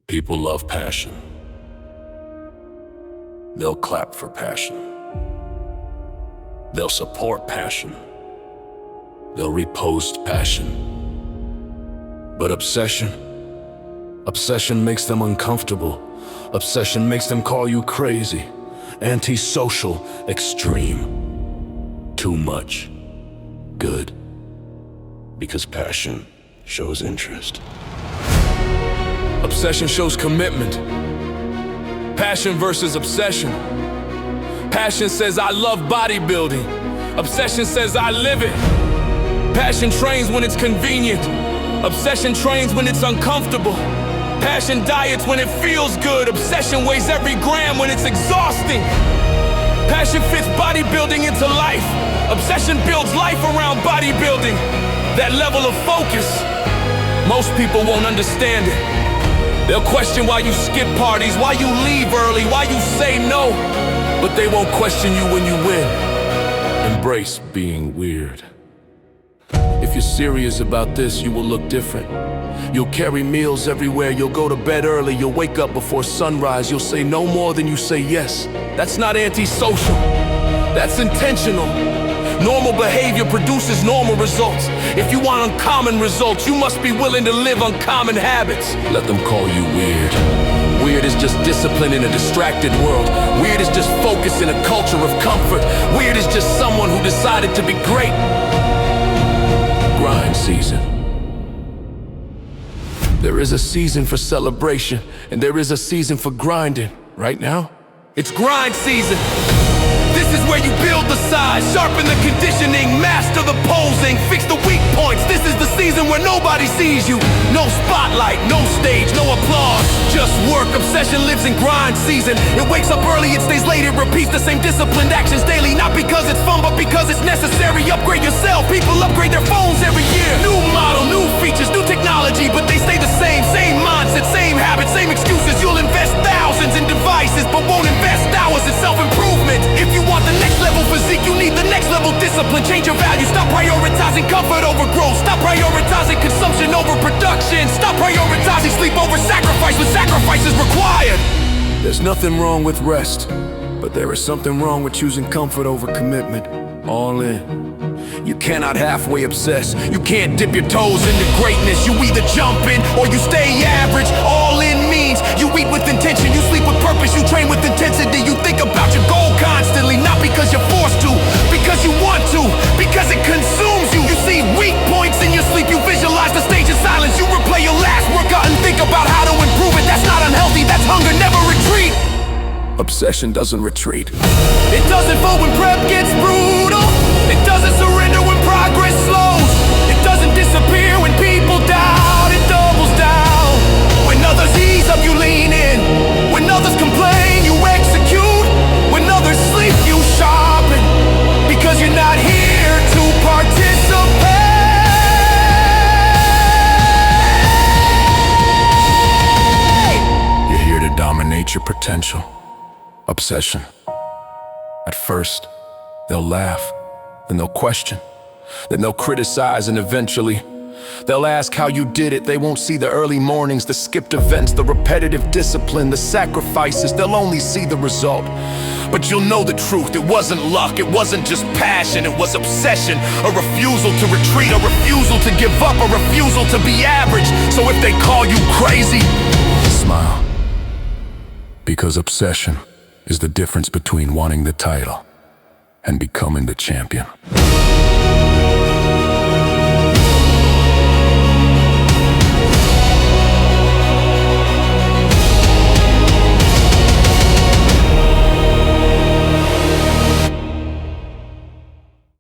People love passion. They'll clap for passion. They'll support passion. They'll repost passion. But obsession makes them uncomfortable. Obsession makes them call you crazy, antisocial, extreme. Too much. Good. Because passion shows interest. Obsession shows commitment. Passion versus obsession. Passion says, I love bodybuilding. Obsession says, I live it. Passion trains when it's convenient. Obsession trains when it's uncomfortable. Passion diets when it feels good. Obsession weighs every gram when it's exhausting. Passion fits bodybuilding into life. Obsession builds life around bodybuilding. That level of focus, most people won't understand it. They'll question why you skip parties, why you leave early, why you say no. But they won't question you when you win. Embrace being weird. If you're serious about this, you will look different. You'll carry meals everywhere, you'll go to bed early, you'll wake up before sunrise, you'll say no more than you say yes. That's not antisocial, that's intentional. Normal behavior produces normal results. If you want uncommon results, you must be willing to live uncommon habits. Let them call you weird. Weird is just discipline in a distracted world. Weird is just focus in a culture of comfort. Weird is just someone who decided to be great. Grind season. There is a season for celebration, and there is a season for grinding. Right now, it's grind season. This is where you build the size, sharpen the conditioning, master the posing, fix the weak points. This is the season where nobody sees you. No spotlight, no stage, no applause, just work. Obsession lives in grind season. It wakes up early, it stays late, it repeats the same disciplined actions daily. Not because it's fun, but because it's necessary. Upgrade yourself, people upgrade their phones every year. New model, new features, new technology, but they stay the same. Same mindset, same habits, same excuses. You'll invest thousands in devices, but won't invest hours in self-improvement. If you want the next level physique, you need the next level discipline. Change your values, stop prioritizing comfort over growth. Stop prioritizing consumption over production. Stop prioritizing sleep over sacrifice when sacrifice is required. There's nothing wrong with rest, but there is something wrong with choosing comfort over commitment. All in. You cannot halfway obsess. You can't dip your toes into greatness. You either jump in or you stay average. All in means you eat with intention, you sleep with purpose, you train with intensity. You think about your goal constantly, not because you're forced to, because you want to, because it consumes you. You see weak points in your sleep, you visualize the stage in silence. You replay your last workout and think about how to improve it. That's not unhealthy, that's hunger, never retreat. Obsession doesn't retreat. It doesn't fold when prep gets brutal. It doesn't surrender when progress slows. It doesn't disappear when people doubt. It doubles down. When others ease up, you lean in. When others complain, you execute. When others sleep, you sharpen. Because you're not here to participate. You're here to dominate your potential. Obsession. At first, they'll laugh, then they'll question, then they'll criticize, and eventually they'll ask how you did it. They won't see the early mornings, the skipped events, the repetitive discipline, the sacrifices. They'll only see the result. But you'll know the truth. It wasn't luck, it wasn't just passion, it was obsession. A refusal to retreat, a refusal to give up, a refusal to be average. So if they call you crazy, smile. Because obsession is the difference between wanting the title and becoming the champion.